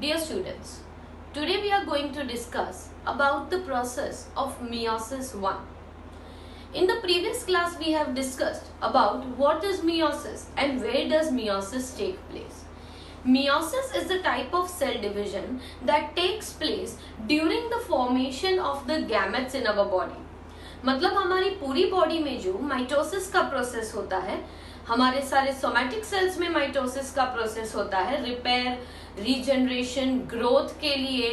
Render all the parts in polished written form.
Dear students, today we are going to discuss about the process of meiosis 1. In the previous class we have discussed about what is meiosis and where does meiosis take place. Meiosis is the type of cell division that takes place during the formation of the gametes in our body. मतलब हमारी पूरी body में जो mitosis का process होता है, हमारे सारे सोमैटिक सेल्स में माइटोसिस का प्रोसेस होता है रिपेयर, रीजनरेशन, ग्रोथ के लिए,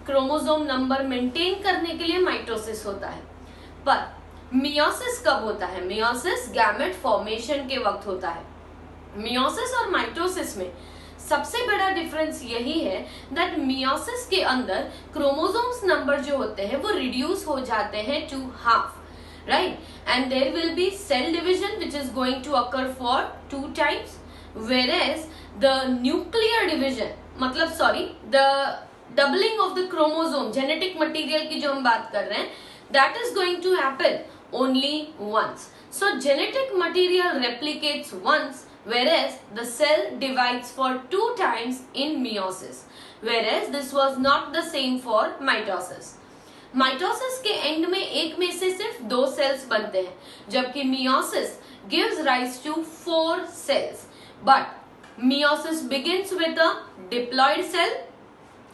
क्रोमोसोम नंबर मेंटेन करने के लिए माइटोसिस होता है. पर मियोसिस कब होता है? मियोसिस गैमेट फॉर्मेशन के वक्त होता है. मियोसिस और माइटोसिस में सबसे बड़ा डिफरेंस यही है दैट मियोसिस के अंदर क्रोमोसोम्स नंबर जो होते हैं वो रिड्यूस हो जाते हैं to half, right? And there will be cell division which is going to occur for 2 times, whereas the nuclear division the doubling of the chromosome, genetic material की जो हम बात कर रहे हैं, that is going to happen only once. So genetic material replicates once, whereas the cell divides for 2 times in meiosis, whereas this was not the same for mitosis. Mitosis के and में एक में से सिर्फ 2 सेल्स बनते हैं, जबकि meiosis gives rise to 4 cells. But meiosis begins with a diploid cell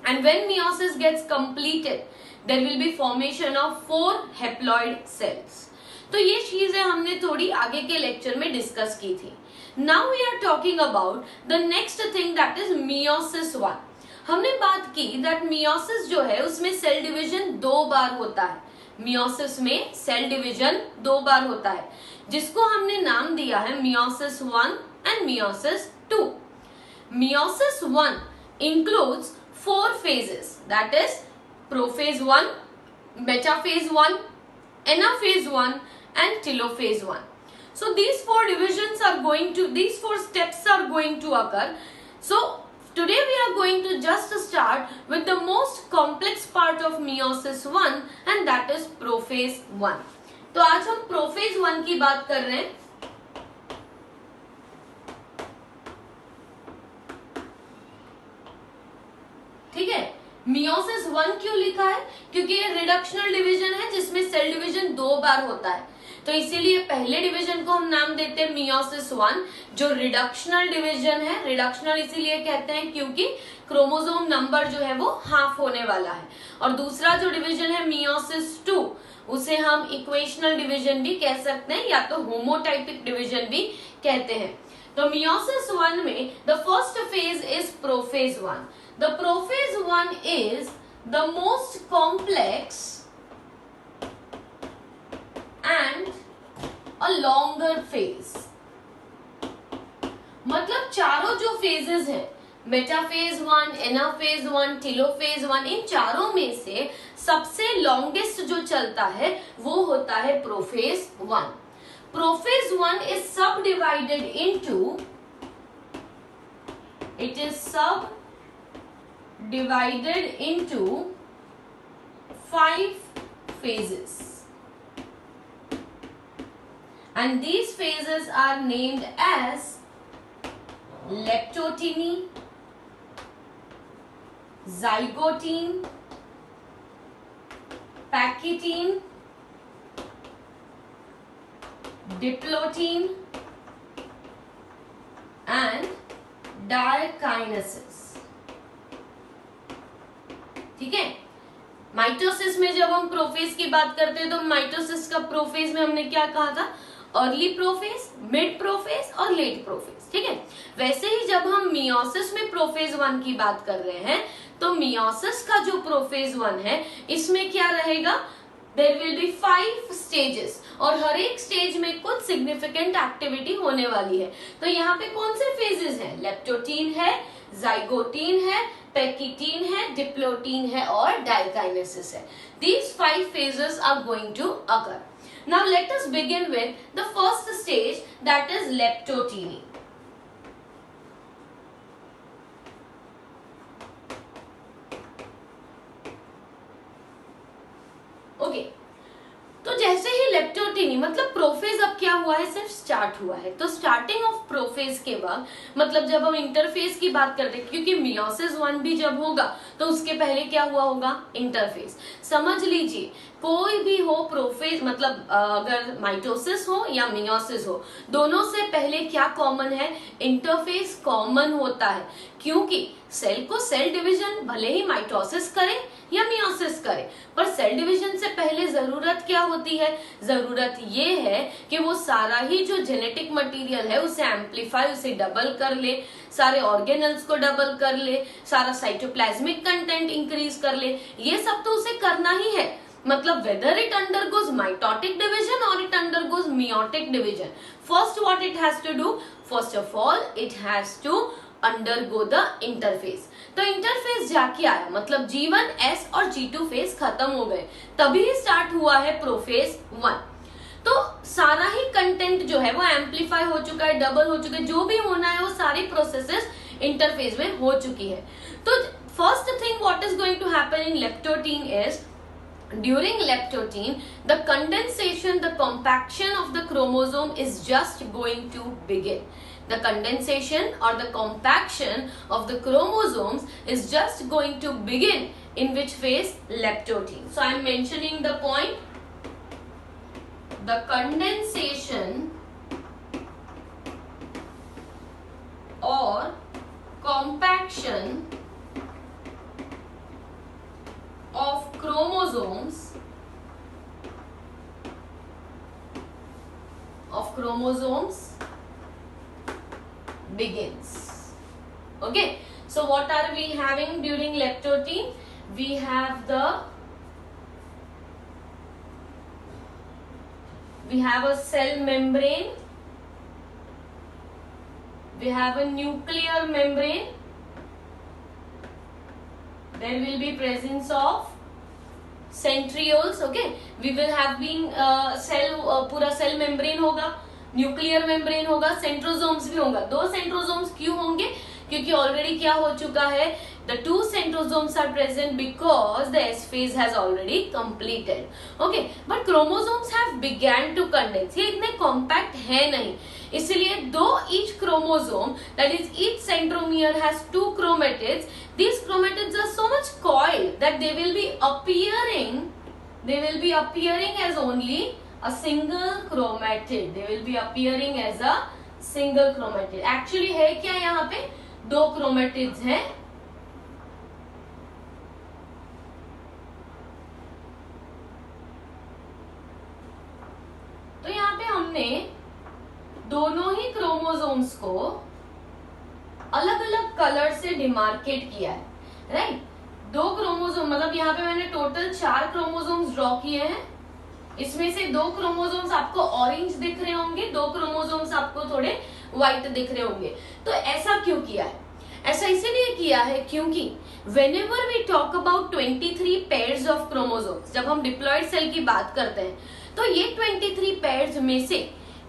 and when meiosis gets completed there will be formation of 4 haploid cells. तो ये चीजें हमने थोड़ी आगे के लेक्चर में डिस्कस की थी. Now we are talking about the next thing that is meiosis 1. हमने बात की दैट मियोसिस जो है उसमें सेल डिवीजन 2 बार होता है. मियोसिस में सेल डिवीजन 2 बार होता है, जिसको हमने नाम दिया है meiosis 1 and meiosis 2. Meiosis 1 includes 4 phases, that is prophase 1, metaphase 1, anaphase 1 and telophase 1. So these 4 steps are going to occur. So today we are going to just start with the most complex part of meiosis 1 and that is prophase 1. तो आज हम prophase 1 की बात कर रहे हैं. ठीक है, meiosis 1 क्यों लिखा है? क्योंकि ये रिडक्शनल डिवीजन है जिसमें सेल डिवीजन 2 बार होता है, तो इसीलिए पहले डिवीजन को हम नाम देते हैं मियोसिस 1, जो रिडक्शनल डिवीजन है. रिडक्शनल इसीलिए कहते हैं क्योंकि क्रोमोसोम नंबर जो है वो हाफ होने वाला है. और दूसरा जो डिवीजन है मियोसिस 2, उसे हम इक्वेशनल डिवीजन भी कह सकते हैं या तो होमोटाइपिक डिवीजन भी कहते हैं. तो मियोसिस 1 में the first phase is prophase 1. The prophase 1 is the most complex and a longer phase. मतलब चारों जो phases हैं, मेटाफेज 1, एनाफेज 1, टेलोफेज 1, इन चारों में से सबसे longest जो चलता है वो होता है prophase 1. Prophase 1 is subdivided into 5 phases. And these phases are named as leptoteny, zygoteny, pachytene, diplotene and dikinesis. ठीक है, माइटोसिस में जब हम प्रोफेज की बात करते हैं तो माइटोसिस का प्रोफेज में हमने क्या कहा था? अर्ली प्रोफेज, मिड प्रोफेज और लेट प्रोफेज. ठीक है, वैसे ही जब हम मियोसिस में प्रोफेज 1 की बात कर रहे हैं तो मियोसिस का जो प्रोफेज 1 है इसमें क्या रहेगा? देयर विल बी 5 स्टेजेस और हर एक स्टेज में कुछ सिग्निफिकेंट एक्टिविटी होने वाली है. तो यहाँ पे कौन से फेजेस हैं? लेप्टोटीन है, जाइगोटीन है, पैकिटीन है, डिप्लोटीन है और डाइकाइनेसिस है. These 5 phases are going to occur. Now let us begin with the first stage, that is leptoteny. Okay, तो जैसे ही लेप्टोटीनी कंटिन्यू मतलब प्रोफेज अब क्या हुआ है, सिर्फ स्टार्ट हुआ है। तो स्टार्टिंग ऑफ प्रोफेज के बाद मतलब जब हम इंटरफेज की बात करते हैं, क्योंकि मियोसिस 1 भी जब होगा तो उसके पहले क्या हुआ होगा, इंटरफेज। समझ लीजिए कोई भी हो प्रोफेज मतलब अगर माइटोसिस हो या मियोसिस हो, दोनों से पहले क्या कॉमन है, इंटरफेज कॉमन होता है। क्योंकि सेल को सेल डिवीजन भले ही माइटोसिस करे या मियोसिस करे, पर सेल डिवीजन से पहले जरूरत क्या होती है, जरूरत ये है कि वो सारा ही जो जेनेटिक मटेरियल है उसे एम्पलीफाई, उसे डबल कर ले, सारे ऑर्गेनल्स को डबल कर ले, सारा साइटोप्लाज्मिक कंटेंट इंक्रीज कर ले, ये सब तो उसे करना ही है। मतलब whether it undergoes mitotic division or it undergoes meiotic division, first what it has to do, first of all it has to undergo the interphase। तो इंटरफेज जाके आया मतलब G1, S और G2 फेज खत्म हो गए, तभी स्टार्ट हुआ है प्रोफेज 1। तो सारा ही कंटेंट जो है वो एम्पलीफाई हो चुका है, डबल हो चुका है, जो भी होना है वो सारी प्रोसेसेस इंटरफेज में हो चुकी है। तो first thing what is going to happen in leptotene is, during leptotene the condensation, the compaction of the chromosome is just going to begin. The condensation or the compaction of the chromosomes is just going to begin in which phase, leptotene. So I am mentioning the point, the condensation or compaction of chromosomes begins. Okay, so what are we having during leptotene? We have a cell membrane, we have a nuclear membrane, there will be presence of centrioles। okay, we will have been पूरा cell membrane होगा, nuclear membrane होगा, centrosomes भी होगा। 2 centrosomes क्यों होंगे, क्योंकि already क्या हो चुका है, the 2 centrosomes are present because the S phase has already completed। okay, but chromosomes have began to condense, ये इतने compact है नहीं, इसलिए दो each chromosome, that is each centromere has 2 chromatids, these chromatids are so much coiled that they will be appearing as only a single chromatid, they will be appearing as a single chromatid। actually है क्या, यहाँ पे 2 chromatids हैं, तो यहाँ पे हमने दोनों ही क्रोमोसोम्स को अलग अलग कलर से डिमार्केट किया है, राइट। 2 क्रोमोसोम मतलब यहाँ पे मैंने टोटल 4 क्रोमोसोम्स ड्रॉ किए हैं, इसमें से 2 क्रोमोसोम्स आपको ऑरेंज दिख रहे होंगे, 2 क्रोमोसोम्स आपको थोड़े व्हाइट दिख रहे होंगे। तो ऐसा क्यों किया है, ऐसा इसीलिए किया है क्योंकि whenever we talk about 23 pairs of chromosomes, जब हम डिप्लॉयड सेल की बात करते हैं तो ये 23 pairs में से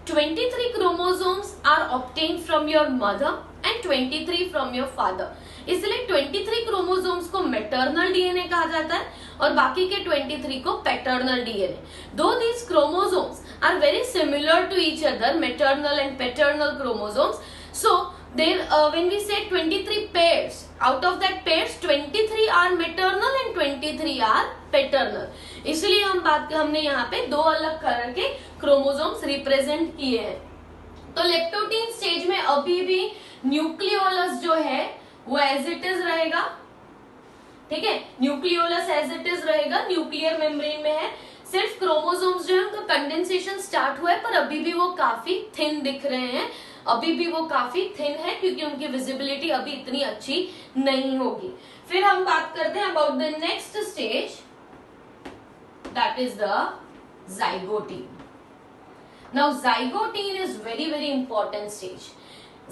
23 chromosomes are obtained from your mother and 23 from your father। इसलिए 23 chromosomes को मैटरनल डीएनए कहा जाता है और बाकी के 23 को पैटर्नल डीएनए। दो these chromosomes are very similar to each other, maternal and paternal chromosomes, so then when we say 23 pairs, out of that pairs 23 are maternal and 23 are paternal। इसलिए हमने यहाँ पे 2 अलग कलर के क्रोमोसोम्स रिप्रेजेंट किए हैं। तो लेप्टोटीन स्टेज में अभी भी न्यूक्लियोलस जो है वो एज इट इज रहेगा, ठीक है, न्यूक्लियोलस एज इट इज रहेगा, न्यूक्लियर मेम्ब्रेन में है, सिर्फ क्रोमोसोम्स जो है उनका कंडेंसेशन स्टार्ट हुआ है, पर अभी भी वो काफी थिन दिख रहे हैं, अभी भी वो काफी थिन है क्योंकि उनकी विजिबिलिटी अभी इतनी अच्छी नहीं होगी। फिर हम बात करते हैं about the next stage, that is the zygote। Now zygote is very important stage।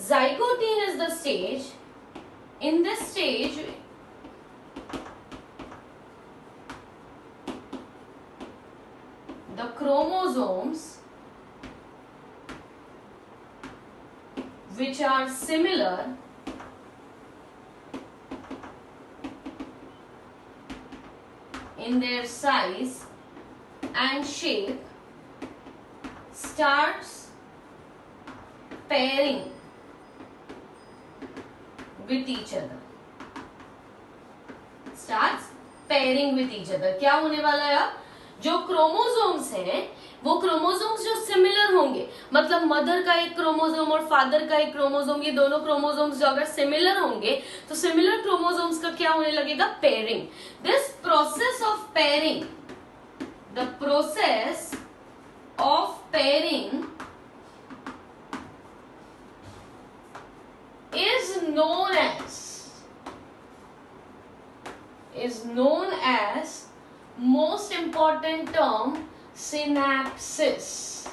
zygote is the stage, in this stage the chromosomes which are similar in their size and shape starts pairing with each other. Starts pairing with each other. क्या होने वाला है? जो chromosomes हैं वो chromosomes जो similar होंगे, मतलब मदर का एक क्रोमोसोम और फादर का एक क्रोमोसोम, ये दोनों क्रोमोसोम्स जो अगर सिमिलर होंगे तो सिमिलर क्रोमोसोम्स का क्या होने लगेगा? Pairing. This process of pairing, the process of pairing is known as most important term synapses.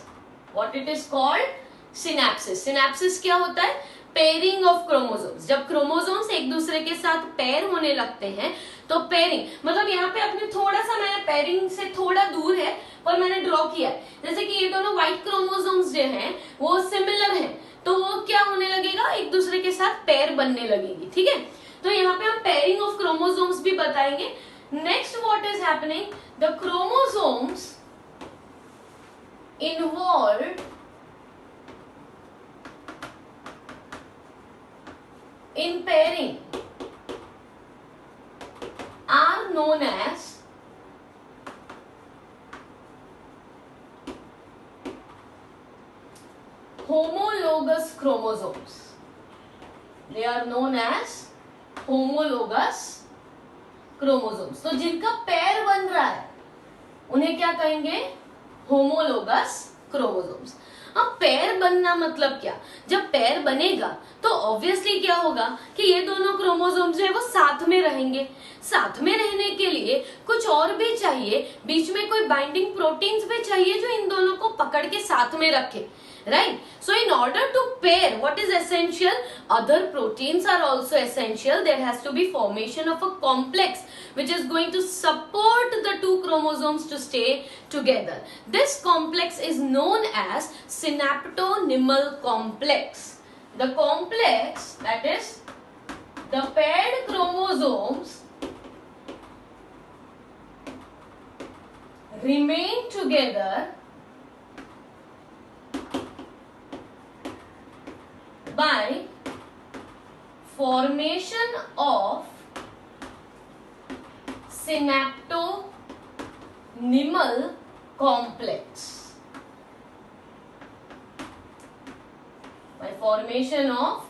What it is called? Synapses. Synapses क्या होता है? Pairing of chromosomes. जब क्रोमोसोम्स एक दूसरे के साथ पेयर होने लगते हैं तो पेयरिंग, मतलब यहाँ पे अपने थोड़ा सा, मैंने पेयरिंग से थोड़ा दूर है पर मैंने ड्रॉ किया है. जैसे कि ये दोनों व्हाइट क्रोमोसोम्स जो हैं वो सिमिलर हैं, तो वो क्या होने लगेगा? एक दूसरे के साथ पेयर बनने लगेगी. ठीक है, तो यहाँ पे हम पेयरिंग ऑफ क्रोमोसोम्स भी बताएंगे. Next what is happening? The chromosomes involved in pairing are known as homologous chromosomes. They are known as homologous chromosomes. तो जिनका पेयर बन रहा है उन्हें क्या कहेंगे? Homologous chromosomes. अब पेयर बनना मतलब क्या? जब पेयर बनेगा तो ऑब्वियसली क्या होगा कि ये दोनों क्रोमोसोम्स जो है वो साथ में रहेंगे. साथ में रहने के लिए कुछ और भी चाहिए, बीच में कोई बाइंडिंग प्रोटीन्स भी चाहिए जो इन दोनों को पकड़ के साथ में रखे. Right? So in order to pair, what is essential? Other proteins are also essential. There has to be formation of a complex which is going to support the two chromosomes to stay together. This complex is known as synaptonymal complex. The complex, that is the paired chromosomes remain together by formation of synaptonymal complex. By formation of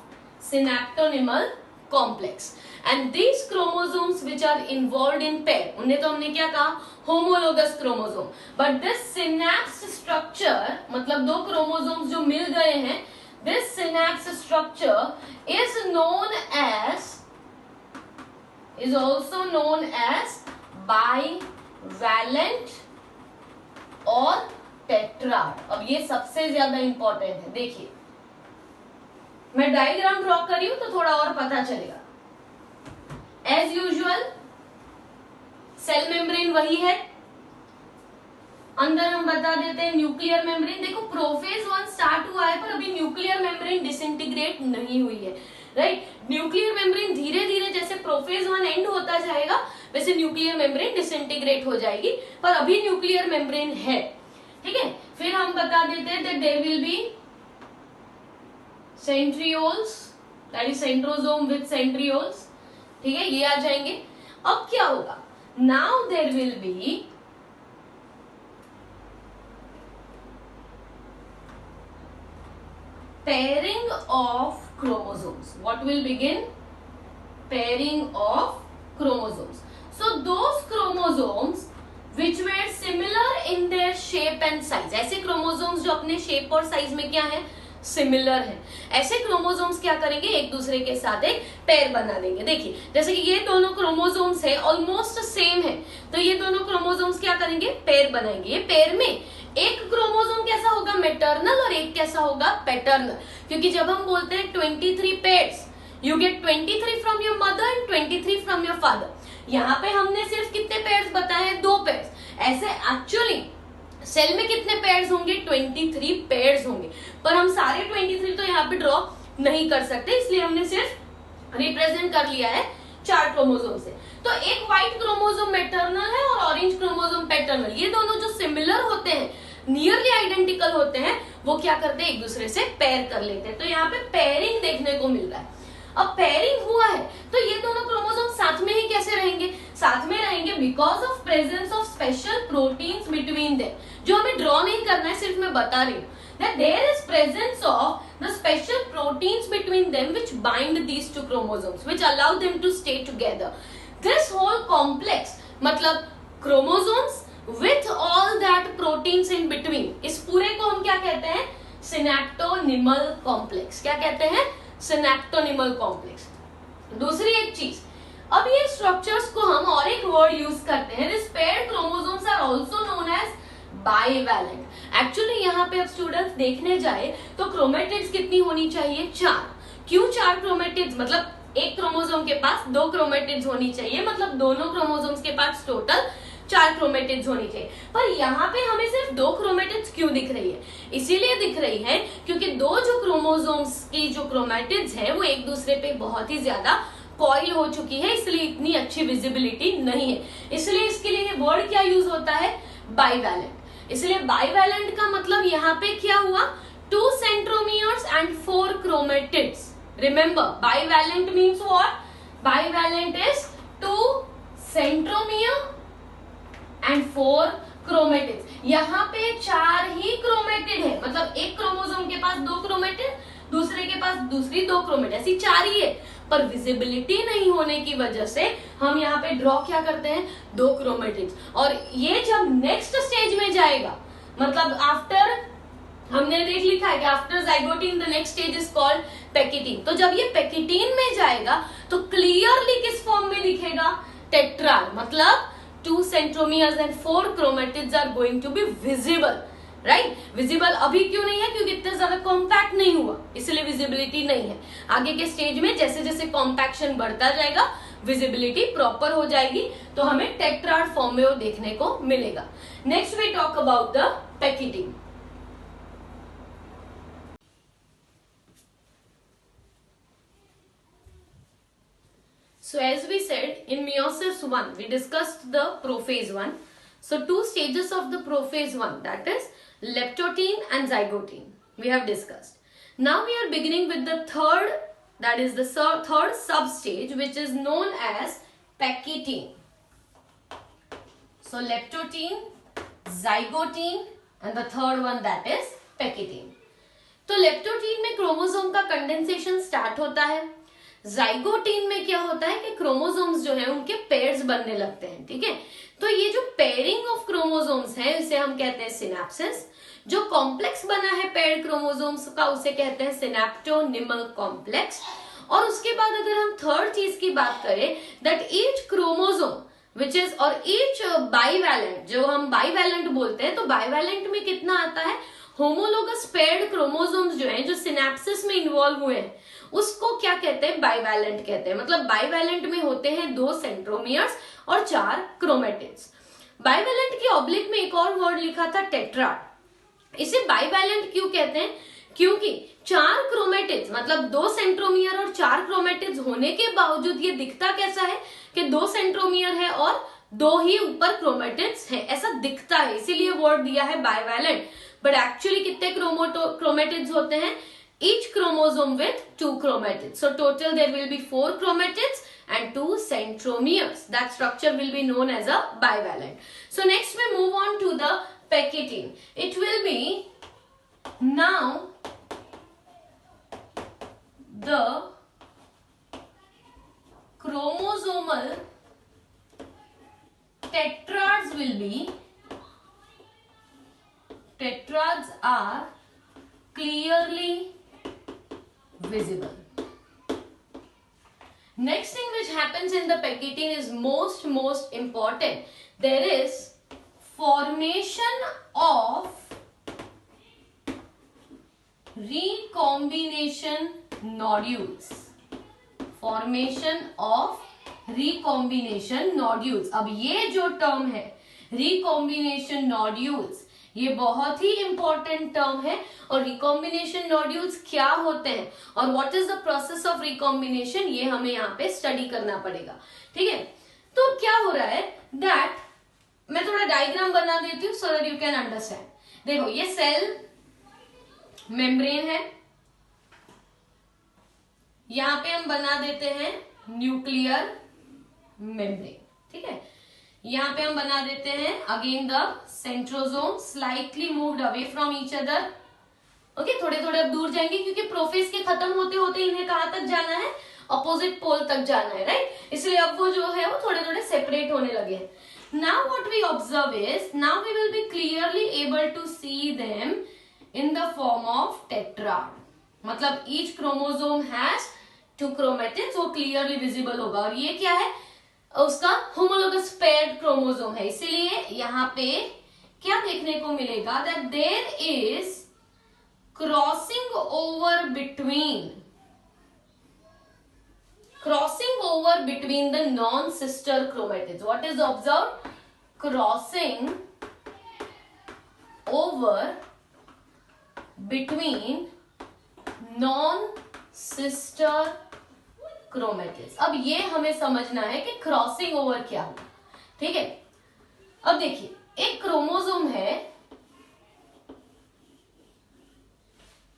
synaptonymal complex. And these chromosomes which are involved in pair, उन्हें तो हमने क्या कहा? homologous chromosome. But this synapse structure, मतलब दो chromosomes जो मिल गए हैं, this synapse structure is also known as bivalent और tetrad. अब ये सबसे ज्यादा इंपॉर्टेंट है. देखिए मैं डायग्राम ड्रॉ कर रही हूं तो थोड़ा और पता चलेगा. एज यूजुअल सेल मेम्ब्रेन वही है, अंदर हम बता देते हैं न्यूक्लियर मेम्ब्रेन. देखो प्रोफेज 1 स्टार्ट हुआ है पर अभी न्यूक्लियर मेम्ब्रेन डिसइंटीग्रेट नहीं हुई है. राइट? न्यूक्लियर मेम्ब्रेन धीरे धीरे जैसे प्रोफेज 1 एंड होता जाएगा वैसे न्यूक्लियर मेम्ब्रेन डिसइंटीग्रेट हो जाएगी, पर अभी न्यूक्लियर मेम्ब्रेन है. ठीक है, फिर हम बता देते हैं that there will be centrioles, that is centrosome with centrioles. ठीक है, ये आ जाएंगे. अब क्या होगा? Now there will be pairing of chromosomes. What will begin? Pairing of chromosomes. So those chromosomes which were similar in their shape and size, ऐसे chromosomes जो अपने shape और size में क्या है? सिमिलर है, ऐसे क्रोमोसोम्स क्या करेंगे? एक दूसरे के साथ एक पेयर बना देंगे. देखिए जैसे कि ये दोनों क्रोमोसोम्स है ऑलमोस्ट सेम है, तो ये दोनों क्रोमोसोम्स क्या करेंगे? पेयर बनाएंगे. ये पेयर में एक क्रोमोसोम कैसा होगा? मैटरनल और एक कैसा होगा? पैटर्नल. क्योंकि जब हम बोलते हैं 23 pairs, you get 23 from your mother and 23 from your father. यहाँ पे हमने सिर्फ कितने पेयर्स बताए हैं? 2 पेयर्स. ऐसे एक्चुअली सेल में कितने पेयर्स होंगे? 23 पेयर्स होंगे, पर हम सारे 23 तो यहाँ पे ड्रॉ नहीं कर सकते, इसलिए हमने सिर्फ रिप्रेजेंट कर लिया है 4 क्रोमोसोम से. तो एक व्हाइट क्रोमोसोम मैटरनल है और ऑरेंज क्रोमोसोम पैटर्नल. ये दोनों जो सिमिलर होते हैं नियरली आइडेंटिकल होते हैं वो क्या करते हैं, एक दूसरे से पेयर कर लेते हैं। तो यहाँ पे पेयरिंग देखने को मिल रहा है। अब पेयरिंग हुआ है तो ये दोनों क्रोमोसोम साथ में ही कैसे रहेंगे, साथ में रहेंगे because of presence of special proteins between them, जो हमें ड्रॉ नहीं करना है, सिर्फ मैं बता रही हूँ that there is presence of the special proteins between them which bind these two chromosomes which allow them to stay together. This whole complex मतलब chromosomes with all that proteins in between, इस पूरे को हम क्या कहते हैं, synaptonymal complex। क्या कहते हैं, synaptonymal complex। दूसरी एक चीज, अब ये स्ट्रक्चर्स को हम और एक वर्ड यूज करते हैं, these paired chromosomes are also known as bivalent। Actually यहाँ पे अब स्टूडेंट्स देखने जाए तो क्रोमेटिड्स कितनी होनी चाहिए, 4। क्यों 4 क्रोमेटिड्स, मतलब एक क्रोमोसोम के पास 2 क्रोमेटिड्स होनी चाहिए, मतलब दोनों क्रोमोसोम्स के पास टोटल 4 क्रोमेटिड्स होनी चाहिए। पर यहाँ पे हमें सिर्फ 2 क्रोमेटिड्स क्यों दिख रही है, इसीलिए दिख रही है क्योंकि दो जो क्रोमोसोम्स की जो क्रोमेटिड्स है वो एक दूसरे पे बहुत ही ज्यादा कॉइल हो चुकी है, इसलिए इतनी अच्छी विजिबिलिटी नहीं है। इसलिए इसके लिए वर्ड क्या यूज होता है, बाइवैलेंट। इसलिए बाइवैलेंट का मतलब यहाँ पे क्या हुआ, 2 centromeres and 4 chromatids. Remember bivalent means what, bivalent is 2 centromere and 4 chromatids. यहाँ पे 4 ही क्रोमेटिड है, मतलब एक क्रोमोसोम के पास 2 क्रोमेटिड, दूसरे के पास दूसरी 2 क्रोमेटिड, ऐसी 4 ही है। पर विजिबिलिटी नहीं होने की वजह से हम यहाँ पे ड्रॉ क्या करते हैं, 2 क्रोमेटिड्स। और ये जब नेक्स्ट स्टेज में जाएगा, मतलब आफ्टर, हमने देख लिखा है कि after zygotene the next stage is called pachytene. तो जब ये पेकिटीन में जाएगा तो क्लियरली किस फॉर्म में दिखेगा, टेट्राड, मतलब 2 centromeres and 4 chromatids are going to be visible, right. Visible अभी क्यों नहीं है, क्योंकि इतना ज्यादा कॉम्पैक्ट नहीं हुआ, इसलिए विजिबिलिटी नहीं है। आगे के स्टेज में जैसे जैसे कॉम्पैक्शन बढ़ता जाएगा विजिबिलिटी प्रॉपर हो जाएगी, तो हमें टेट्राड फॉर्म में वो देखने को मिलेगा। Next we talk about the pachytene. So as we said, in meiosis 1 we discussed the prophase 1. So 2 stages of the prophase 1, that is leptotene and zygotene, we have discussed. Now we are beginning with the third, that is the third substage, which is known as pekitine. So leptotene, zygotene and the third one, that is pekitine. तो leptotene में chromosome का condensation start होता है। Zygotene में क्या होता है कि क्रोमोसोम्स जो है उनके पेयर्स बनने लगते हैं, ठीक है। तो ये जो पेयरिंग ऑफ क्रोमोसोम्स है इसे हम कहते हैं सिनेप्सिस। जो कॉम्प्लेक्स बना है पेयर्ड क्रोमोसोम्स का उसे कहते हैं सिनेप्टोनिमल कॉम्प्लेक्स। और उसके बाद अगर हम थर्ड चीज की बात करें, that each chromosome which is, और ईच बाइवैलेंट, जो हम बाइवैलेंट बोलते हैं, तो बाइवैलेंट में कितना आता है, होमोलोगस पेयर्ड क्रोमोसोम्स जो हैं, जो सिनेप्सिस में इन्वॉल्व हुए हैं, उसको क्या कहते हैं, बाइवैलेंट कहते हैं। मतलब बाइवैलेंट में होते हैं 2 सेंट्रोमियर्स और 4 क्रोमेटिड्स। बाइवैलेंट की ऑब्लिक में एक और वर्ड लिखा था टेट्राड। इसे बाइवैलेंट क्यों कहते हैं, क्योंकि 4 क्रोमेटिड्स, मतलब 2 सेंट्रोमियर और 4 क्रोमेटिड्स होने के बावजूद ये दिखता कैसा है कि 2 सेंट्रोमियर है और 2 ही ऊपर क्रोमेटिड्स हैं, ऐसा दिखता है, इसीलिए वर्ड दिया है बाइवैलेंट। बट एक्चुअली कितने क्रोमेटिड्स होते हैं, each chromosome with 2 chromatids. So total there will be 4 chromatids and 2 centromeres. That structure will be known as a bivalent. So next we move on to the pekitine. It will be now the chromosomal tetrads will be, tetrads are clearly visible. Next thing which happens in the pekitine is most important. There is formation of recombination nodules. Formation of recombination nodules. अब ये जो term है recombination nodules, ये बहुत ही important term है। और recombination nodules क्या होते हैं और what is the process of recombination, ये हमें यहाँ पे स्टडी करना पड़ेगा, ठीक है। तो क्या हो रहा है दैट, मैं थोड़ा डायग्राम बना देती हूँ so that you can understand. देखो ये सेल मेम्ब्रेन है, यहां पे हम बना देते हैं न्यूक्लियर मेम्ब्रेन, ठीक है। यहां पे हम बना देते हैं again the centrosome slightly moved away from each other. Okay, थोड़े थोड़े अब दूर जाएंगे क्योंकि प्रोफेज के खत्म होते होते इन्हें कहां तक जाना है, अपोजिट पोल तक जाना है, राइट। इसलिए अब वो जो है वो थोड़े थोड़े सेपरेट होने लगे हैं। Now what we observe is, now we will be clearly able to see them in the form of tetrad. मतलब ईच क्रोमोसोम हैज 2 क्रोमेटिड्स, वो क्लियरली विजिबल होगा। और ये क्या है, उसका होमोलोगस पेयर्ड क्रोमोसोम है। इसीलिए यहाँ पे क्या देखने को मिलेगा, that there is crossing over between the non sister chromatids. What is observe, crossing over between non sister chromatids. अब ये हमें समझना है कि क्रॉसिंग ओवर क्या हुआ, ठीक है। अब देखिए, एक क्रोमोसोम है,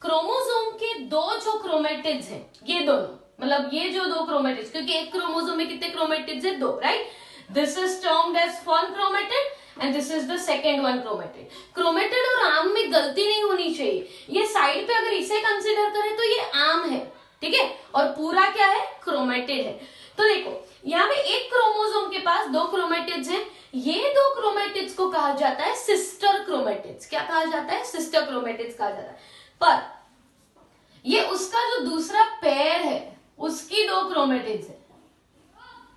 क्रोमोसोम के दो जो क्रोमेटिड्स हैं, ये दोनों, मतलब ये जो 2 क्रोमेटिड्स, क्योंकि एक क्रोमोसोम में कितने क्रोमेटिड्स है, 2, right. This is termed as 1 chromatid and this is the second 1 chromatid. Chromatid और आर्म में गलती नहीं होनी चाहिए। ये साइड पे अगर इसे कंसिडर करें तो ये आर्म है, ठीक है, और पूरा क्या है, क्रोमेटिड है। तो देखो यहाँ पे एक क्रोमोसोम के पास 2 क्रोमेटिड्स हैं। ये 2 क्रोमेटिड्स को कहा जाता है सिस्टर क्रोमेटिड्स। क्या कहा जाता है, सिस्टर क्रोमेटिड्स कहा जाता है। पर ये उसका जो दूसरा पेयर है उसकी 2 क्रोमेटिड्स है।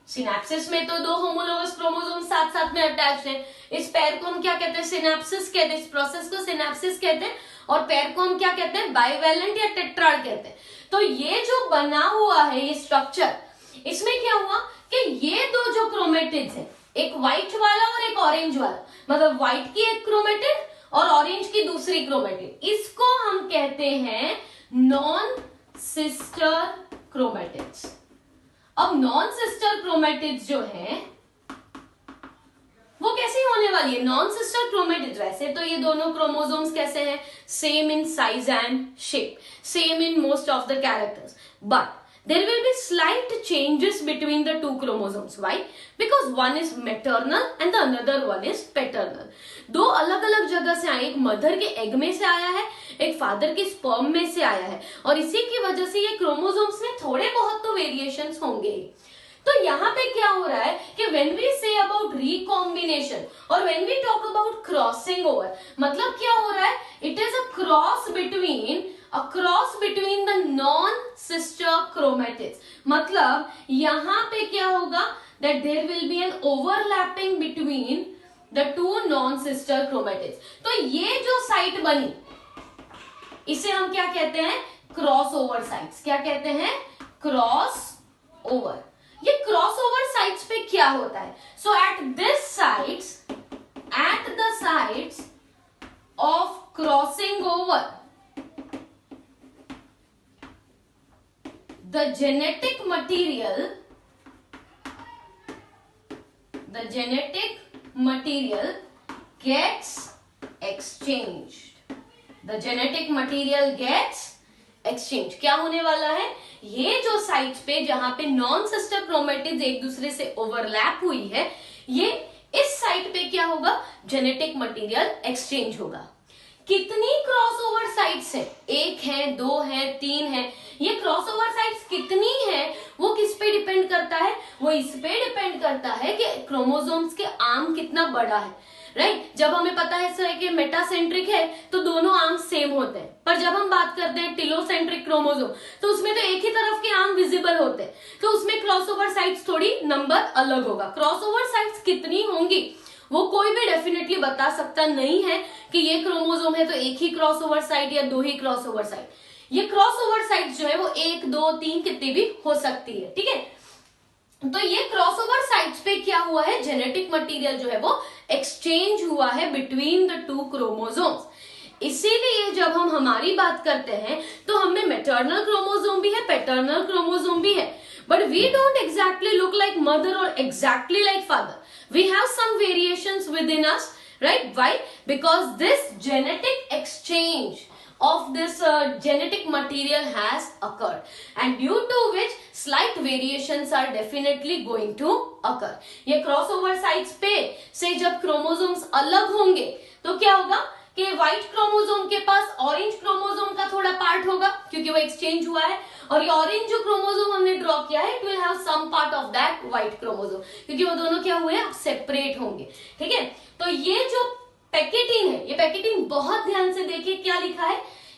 सिनेप्सिस में तो 2 होमोलोगस क्रोमोसोम साथ साथ में अटैच्ड है। इस पेयर को हम क्या कहते हैं, सिनेप्सिस कहते हैं। इस प्रोसेस को सिनेप्सिस कहते हैं। और पेयर को हम क्या कहते हैं, बाइवेलेंट या टेट्राड कहते हैं। तो ये जो बना हुआ है ये स्ट्रक्चर, इसमें क्या हुआ कि ये 2 जो क्रोमेटिड्स है, एक व्हाइट वाला और एक ऑरेंज वाला, मतलब व्हाइट की एक क्रोमेटिड और ऑरेंज की दूसरी क्रोमेटिड, इसको हम कहते हैं नॉन सिस्टर क्रोमेटिड्स। अब नॉन सिस्टर क्रोमेटिड्स जो है वो कैसी होने वाली है, नॉन सिस्टर क्रोमेटिड्स। वैसे तो ये दोनों क्रोमोसोम्स कैसे हैं, same in size and shape, same in most of the characters, but there will be slight changes between the 2 chromosomes. Why? Because one is maternal and the another one is paternal. 2 अलग अलग जगह से आए, एक mother के egg में से आया है, एक फादर के स्पर्म में से आया है, और इसी की वजह से ये क्रोमोसोम्स में थोड़े बहुत तो वेरिएशंस होंगे। तो यहाँ पे क्या हो रहा है कि when we say about recombination और when we talk about crossing over, मतलब क्या हो रहा है, it is a cross between the non-sister chromatids। मतलब यहाँ पे क्या होगा, that there will be an overlapping between the 2 non-sister chromatids। तो ये जो साइट बनी इसे हम क्या कहते हैं, क्रॉस ओवर साइट्स। क्या कहते हैं, क्रॉस ओवर। ये क्रॉस ओवर साइट्स पे क्या होता है, so at the sites of crossing over, the genetic material gets exchanged। The genetic material gets exchanged। क्या होने वाला है, ये जो साइट्स पे जहां पे नॉन सिस्टर क्रोमेटिड्स एक दूसरे से ओवरलैप हुई है, ये इस साइट पे क्या होगा, जेनेटिक मटेरियल एक्सचेंज होगा। कितनी क्रॉसओवर साइट्स है, 1 है, 2 है, 3 है। ये क्रॉसओवर साइट्स कितनी है वो किस पे डिपेंड करता है, वो इस पे डिपेंड करता है कि क्रोमोसोम्स के आर्म कितना बड़ा है, राइट। जब हमें पता है सर कि मेटासेंट्रिक है तो दोनों आर्म सेम होते हैं, पर जब हम बात करते हैं टिलोसेंट्रिक क्रोमोसोम तो उसमें तो एक ही तरफ के आर्म विजिबल होते हैं, तो उसमें क्रॉसओवर साइट्स थोड़ी नंबर अलग होगा। क्रॉसओवर साइट्स कितनी होंगी वो कोई भी डेफिनेटली बता सकता नहीं है कि ये क्रोमोसोम है तो एक ही क्रॉसओवर साइट या 2 ही क्रॉसओवर साइट। ये क्रॉसओवर साइट जो है वो 1, 2, 3 कितनी भी हो सकती है, ठीक है। तो ये क्रॉसओवर साइट्स पे क्या हुआ है, जेनेटिक मटेरियल जो है वो एक्सचेंज हुआ है बिटवीन द 2 क्रोमोसोम्स। इसीलिए जब हम हमारी बात करते हैं तो हमें मैटरनल क्रोमोसोम भी है, पैटर्नल क्रोमोसोम भी है, but we don't exactly look like mother or exactly like father. We have some variations within us, right? Why? Because this genetic exchange of this genetic material has occurred, and due to which slight variations are definitely going to occur. ये crossover sites पे से जब chromosomes अलग होंगे तो क्या होगा कि व्हाइट क्रोमोसोम के पास ऑरेंज क्रोमोसोम का थोड़ा पार्ट होगा क्योंकि वो एक्सचेंज हुआ है, और ये ऑरेंज जो क्रोमोसोम हमने ड्रॉ किया है it will have some part of that white chromosome, क्योंकि वो दोनों क्या हुए अब सेपरेट होंगे. ठीक है, तो ये जो पैकेटिन है, ये पैकेटिन बहुत ध्यान से देखिए क्या लिखा है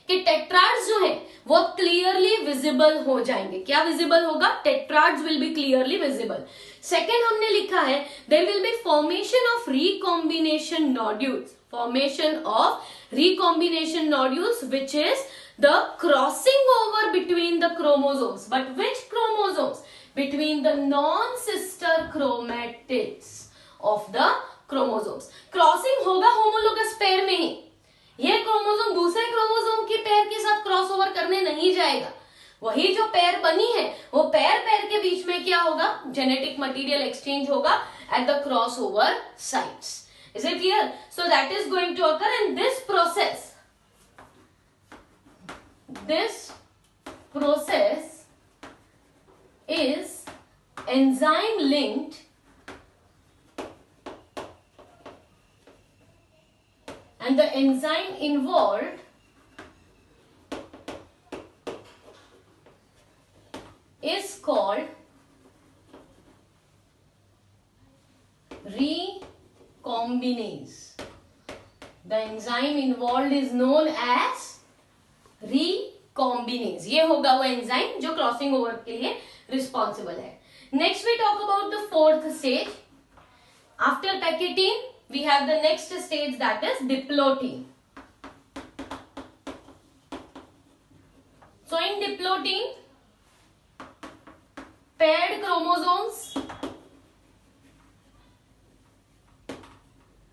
कि टेट्राड्स जो है वो अब क्लियरली विजिबल हो जाएंगे. क्या विजिबल होगा? Tetrads will be clearly visible. Second हमने लिखा है there will be formation of recombination nodules. Formation of recombination nodules, which is the crossing over between the chromosomes. But which chromosomes? Between the non-sister chromatids of the chromosomes. Crossing होगा homologous pair में ही. ये chromosome दूसरे chromosome की pair के साथ cross over करने नहीं जाएगा. वही जो पेयर बनी है वो पेयर के बीच में क्या होगा? जेनेटिक मटेरियल एक्सचेंज होगा at the crossover sites. Is it clear? So that is going to occur, and this process is enzyme linked, and the enzyme involved is called recombinase. The enzyme involved is known as recombinase. ये होगा वो enzyme जो crossing over के लिए responsible है. Next we talk about the fourth stage. After pachytene we have the next stage, that is diplotin. So in diplotin, paired chromosomes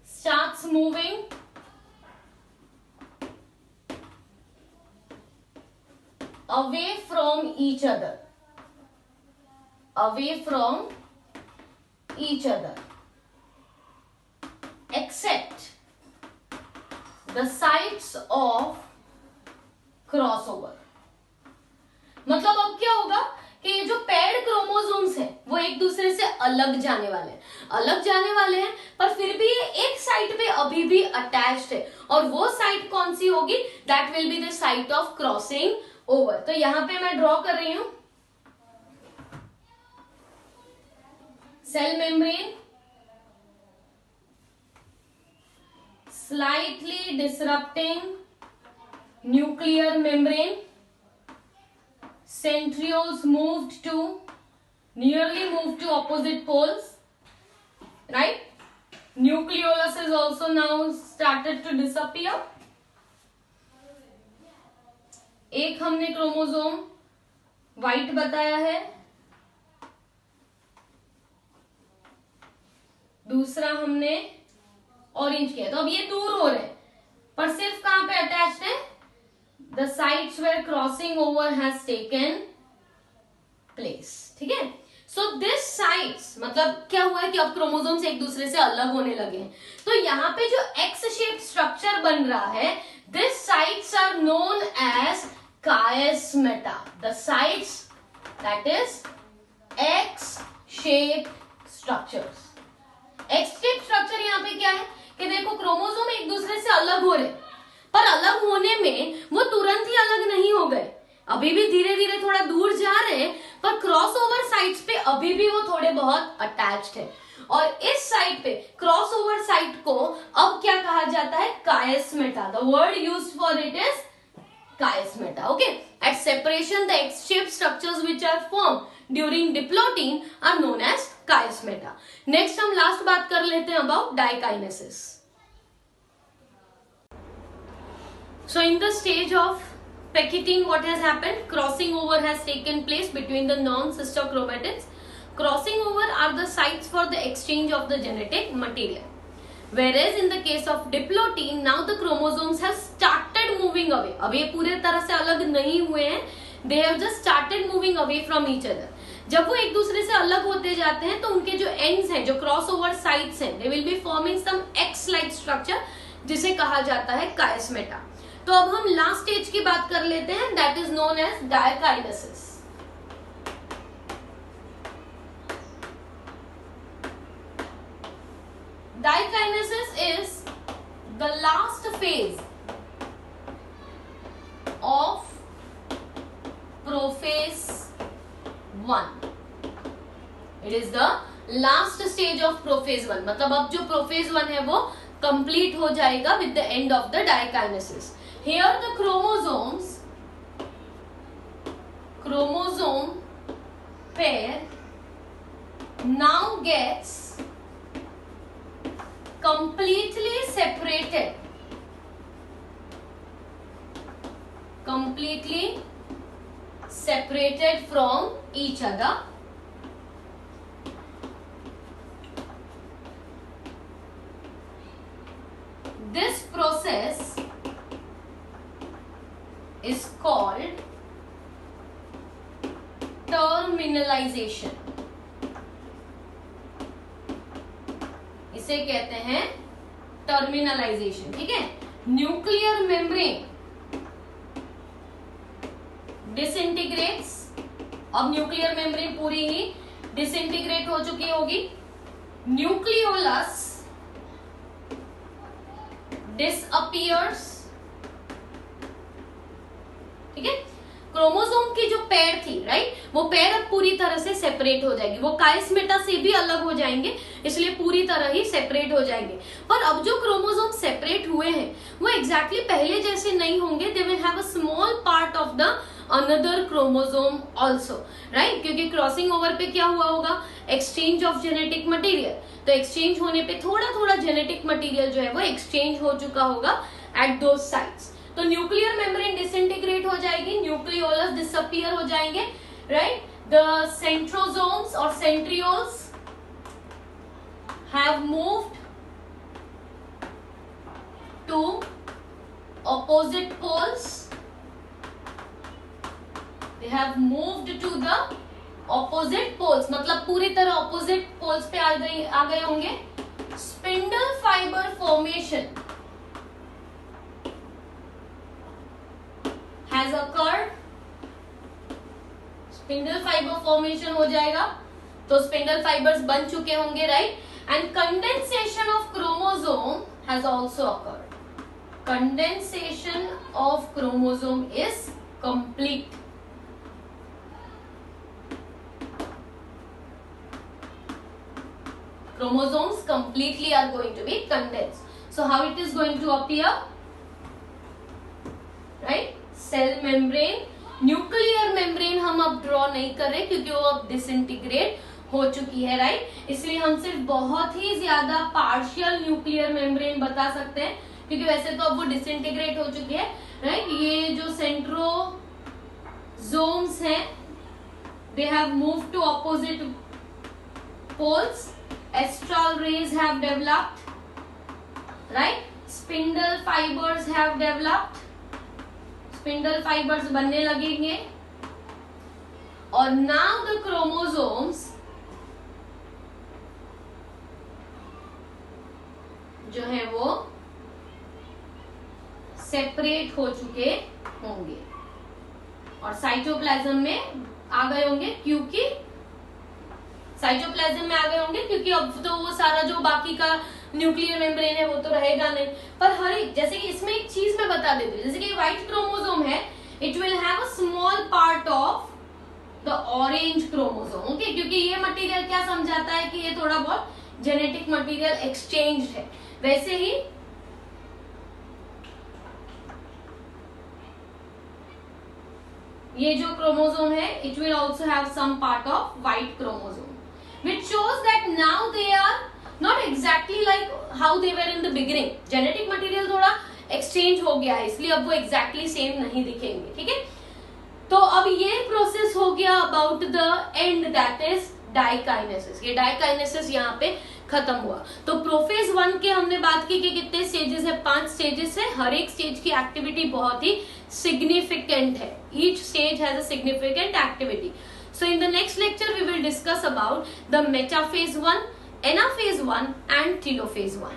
starts moving away from each other, except the sites of crossover. मतलब अब क्या होगा कि ये जो paired chromosomes हैं वो एक दूसरे से अलग जाने वाले हैं, पर फिर भी ये एक साइट पे अभी भी अटैच्ड है, और वो साइट कौन सी होगी? That will be the site of crossing over. तो यहां पे मैं ड्रॉ कर रही हूं cell membrane, slightly disrupting nuclear membrane, centrioles nearly moved to opposite poles, right? Nucleolus is also now started to disappear. एक हमने क्रोमोसोम व्हाइट बताया है, दूसरा हमने ऑरेंज किया. तो अब ये दूर हो रहे हैं, पर सिर्फ कहां पे अटैच्ड है? The sites where crossing over has taken place. ठीक है, सो दिस साइट्स मतलब क्या हुआ है कि अब क्रोमोसोम्स एक दूसरे से अलग होने लगे हैं. तो यहाँ पे जो एक्स शेप स्ट्रक्चर बन रहा है, this sites are known as chiasmata. The sites, that is X shaped structures. X shaped structure यहाँ पे क्या है कि देखो क्रोमोसोम एक दूसरे से अलग हो रहे, पर अलग होने में वो तुरंत ही अलग नहीं हो गए, अभी भी धीरे धीरे थोड़ा दूर जा रहे हैं, पर क्रॉस ओवर साइट्स पे अभी भी वो थोड़े बहुत अटैच्ड है. और इस साइट पे क्रॉस ओवर साइट को अब क्या कहा जाता है? chiasmata. The word used for it is chiasmata. Okay, at separation the X-shaped structures which are formed during diplotin are known as chiasmata. Next हम लास्ट बात कर लेते हैं about dikinesis. So in the stage of packeting, what has happened? Crossing over has taken place between the non-sister chromatids. Crossing over are the sites for the exchange of the genetic material. Whereas in the case of diplotin, now the chromosomes have started moving away. अब ये पूरे तरह से अलग नहीं हुए हैं. They have just started moving away from each other. जब वो एक दूसरे से अलग होते जाते हैं तो उनके जो एंड्स हैं, जो क्रॉस ओवर साइड्स हैं, they will be forming some X like structure जिसे कहा जाता है कायस्मेटा। तो अब हम लास्ट स्टेज की बात कर लेते हैं, that is known as diakinesis. Dikinesis is the last phase of prophase 1. It is the last stage of prophase 1. मतलब अब जो prophase 1 है वो complete हो जाएगा with the end of the dikinesis. Here the chromosome pair now gets completely separated from each other. This process is called terminalization. इसे कहते हैं टर्मिनलाइजेशन, ठीक है। न्यूक्लियर मेम्ब्रेन डिसइंटीग्रेट्स, अब न्यूक्लियर मेम्ब्रेन पूरी ही डिसइंटीग्रेट हो चुकी होगी। न्यूक्लियोलस डिसअपियर्स, ठीक है। क्रोमोसोम की जो पेयर थी, राइट, वो पेयर अब पूरी तरह से सेपरेट हो जाएगी। वो कायस्मेटा से भी अलग हो जाएंगे, इसलिए पूरी तरह ही सेपरेट हो जाएंगे। पर अब जो क्रोमोसोम सेपरेट हुए हैं वो एग्जैक्टली पहले जैसे नहीं होंगे। They will have a small part of the another chromosome also, right, क्योंकि क्रॉसिंग ओवर पे क्या हुआ होगा, एक्सचेंज ऑफ जेनेटिक मटेरियल। तो एक्सचेंज होने पे थोड़ा थोड़ा जेनेटिक मटेरियल जो है वो एक्सचेंज हो चुका होगा एट दोज साइट्स। तो न्यूक्लियर मेम्ब्रेन डिसइंटीग्रेट हो जाएगी, न्यूक्लियोलस डिसअपियर हो जाएंगे, राइट। द सेंट्रोसोम्स और centrioles have moved to opposite poles. They have moved to the opposite poles, मतलब पूरी तरह opposite poles पे आ गए होंगे। Spindle fiber formation has occurred. Spindle fiber formation हो जाएगा, तो spindle fibers बन चुके होंगे, right. And condensation of chromosome has also occurred. Condensation of chromosome is complete. Chromosomes completely are going to be condensed. So how it is going to appear? Right? Cell membrane. Nuclear membrane हम अब draw नहीं कर रहे क्योंकि वो अब disintegrate हो चुकी है, राइट। इसलिए हम सिर्फ बहुत ही ज्यादा पार्शियल न्यूक्लियर मेम्ब्रेन बता सकते हैं, क्योंकि वैसे तो अब वो डिसइंटीग्रेट हो चुकी है, राइट। ये जो सेंट्रोसोम्स हैं, they have moved to opposite poles, astral rays have developed, right. Spindle fibres have developed, spindle fibres बनने लगेंगे। और नाउ द क्रोमोसोम्स जो है वो सेपरेट हो चुके होंगे और साइटोप्लाज्म में आ गए होंगे, क्योंकि साइटोप्लाज्म में आ गए होंगे क्योंकि अब तो वो सारा जो बाकी का न्यूक्लियर मेम्ब्रेन है वो तो रहेगा नहीं। पर हर एक, जैसे कि इसमें एक चीज मैं बता देती हूँ, जैसे कि व्हाइट क्रोमोसोम है, it will have a small part of the orange chromosome, okay, क्योंकि ये मटेरियल क्या समझाता है कि ये थोड़ा बहुत जेनेटिक मटेरियल एक्सचेंज है। वैसे ही ये जो क्रोमोसोम है, it will also have some part of white chromosome, which shows that now they are not exactly like how they were in the beginning. Genetic material थोड़ा एक्सचेंज हो गया है, इसलिए अब वो एग्जैक्टली सेम नहीं दिखेंगे, ठीक है। तो अब ये प्रोसेस हो गया about the end, that is diakinesis. ये डाइकाइनेसिस यहाँ पे खत्म हुआ। तो प्रोफेज 1 के हमने बात की कि कितने स्टेजेस है, 5 स्टेजेस है। हर एक स्टेज की एक्टिविटी बहुत ही सिग्निफिकेंट है, each stage has a significant activity. So in the next lecture we will discuss about the metaphase 1, anaphase 1 and telophase 1.